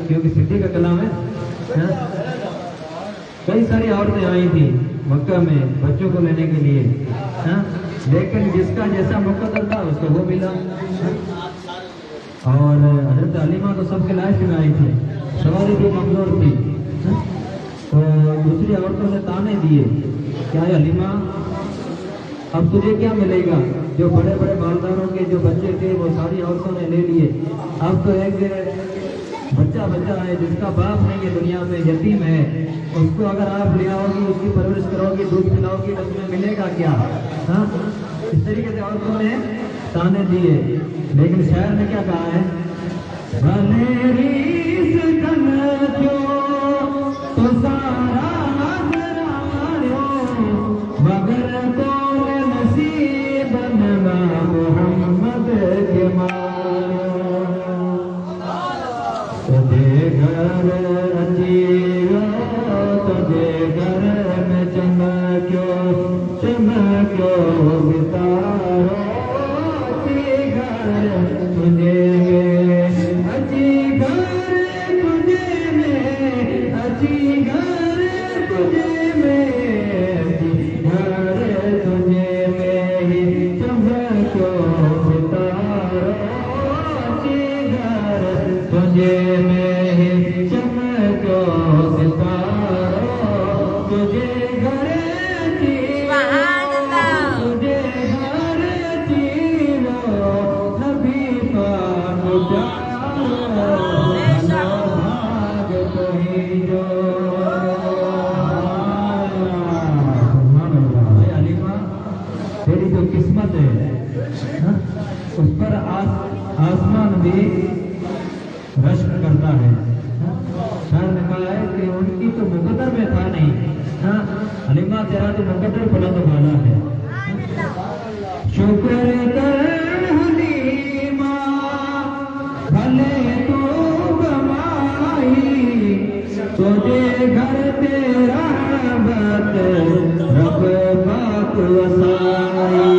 क्योंकि सिद्धि का कलाम है। कई सारी औरतें आई थी मक्का में बच्चों को लेने के लिए, लेकिन जिसका जैसा मुकद्दर था उसको वो मिला। और हजरत हलीमा तो सबके लास्ट में आई थी, सवारी भी कमजोर थी, तो दूसरी औरतों ने ताने दिए, क्या हलीमा अब तुझे क्या मिलेगा? जो बड़े बड़े मालदारों के जो बच्चे थे वो सारी औरतों ने ले लिए, अब तो एक बच्चा है जिसका बाप नहीं है, दुनिया में यतीम है, उसको अगर आप ले आओगी, उसकी परवरिश करोगी, दूध पिलाओगी तो तुम्हें मिलेगा क्या? हाँ, इस तरीके से औरतों ने ताने दिए। लेकिन शायर ने क्या कहा है, तो सारा मगर तो नसीब मोहम्मद के तुझे घर अजीब, तुझे घर में चमक्यो बितारो, घर तुझे में अजी घर तुझे में अजी घर तुझे में घर तुझे में ही चमक्यो बितारो, घर तुझे में ही चमक्यो बितारो, तुझे घर तुझे घर जीरो नबी पाक भाग कहीं जो हलीमा तेरी जो किस्मत है उस पर आसमान भी रश्क करता है। शायर ने कहा है कि उनकी तो मुकद्दर में था नहीं, हलीमा तेरा तो मुकद्दर बुलंद वाला है। शुक्र कर हलीमा भले तो कमाई, तुझे घर तेरा बत रब बात वसाई,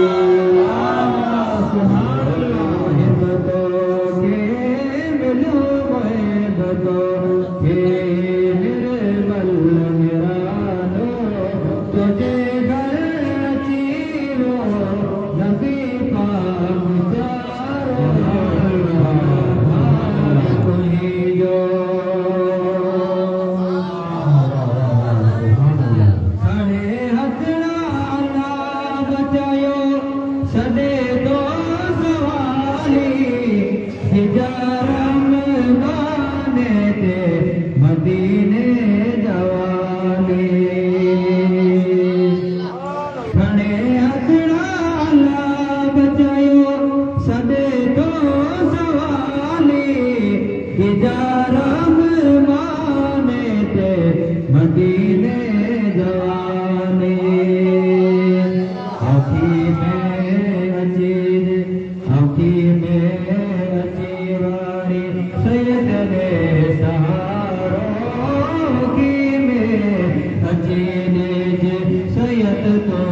जारम माने ते मदीने जवानी आँखी में अची वारी सैयद ने सहारो आँखी में अची जे सैयद तो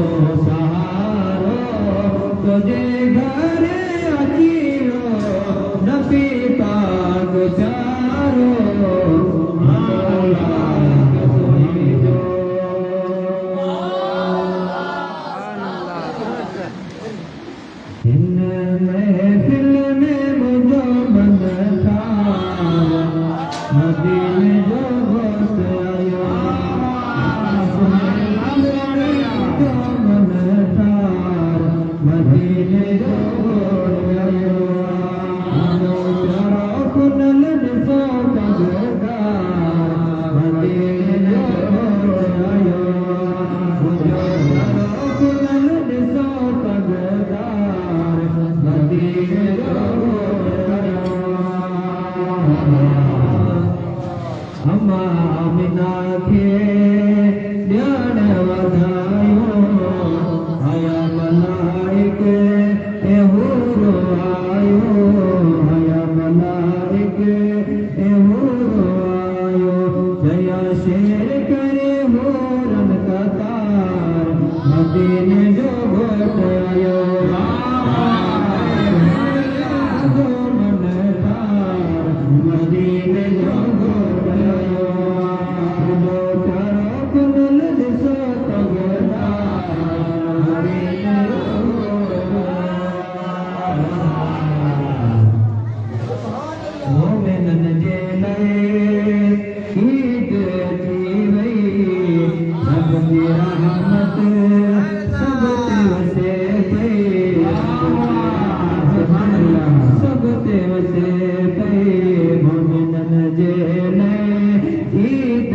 सहारो तुझे घर अचियो नबी पाक चारो इन महफिल में मुझो मन था मदीने जो होत आयो जो मन था मदीने जो होत आयो मनो चारो कुनल सो पगदार मदीने जो होत आयो मुझो चारो कुनल सो पगदार मदीने जो होत आयो अम्मा आमिना के ध्यान वधायो आया मलाइक ए हुरो आयो आया मलाइक ए हुरो आयो जया शेर करे होरन कतार मदीने जो होत आयो जो मन थार मदीने जो होत आयो जो चारो कुनल दिसो तगदार मदीने जो मोमिनन जे लए ईद थी वई रब जी रहमत सब ते वसे पई सुभान अल्लाह सब ते वसे पई मोमिनन जे लए ईद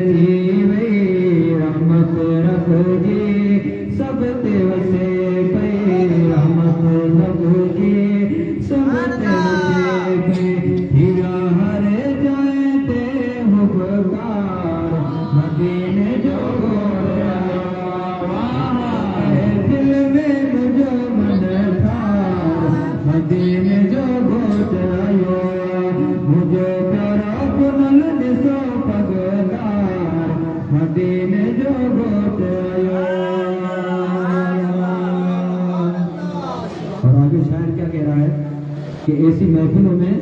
थी वई रहमत रब जी सब ते वसे पई रहमत रब जी सब ते वसे पई हीरा हरे जाए ते हुबकार मदीने जो होत आयो दिल में मुझो मन थार मदीने जो होत आयो मुझो प्यारा कुनल दिसो पगदार मदीने जो होत आयो। और आगे शायर क्या कह रहा है कि ऐसी महफिलों में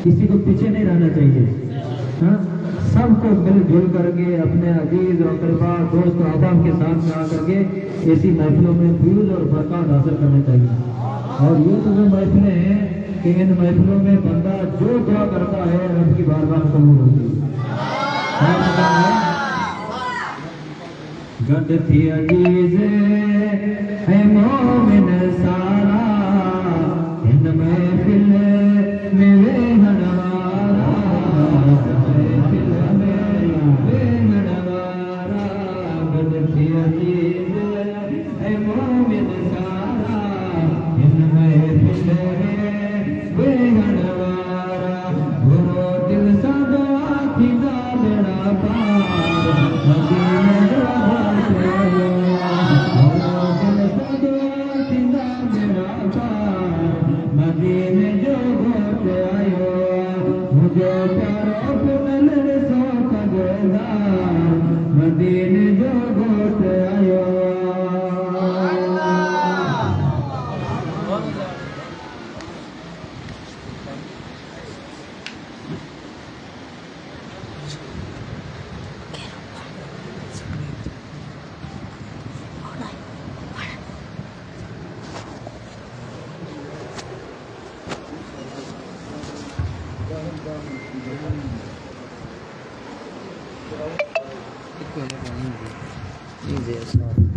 किसी को पीछे नहीं रहना चाहिए, हाँ सबको मिलजुल करके अपने अजीज और अकरबा दोस्त और अहबाब के साथ में आकर के ऐसी महफिलों में फ्यूज और बरकत हासिल करना चाहिए। और ये तो वो महफिलें हैं कि इन महफिलों में बंदा जो दुआ करता है रब की बारगाह में कबूल होती है। गद थी अजीज है मोमिन सारा इन महफिल में वे हनवारा महफिल में वे हनवारा गद थी अजीज है मोमिन सारा इन महफिल में वे हनवारा गुरो दिल सदा थींदा बेड़ा पार मदीने जो होत आयो गुरो दिल सदा थींदा बेड़ा पार मदीने जो होत आयो मुझो प्यारो कुनल सो पगदार मदीने जो होत आयो। Easy, it's not.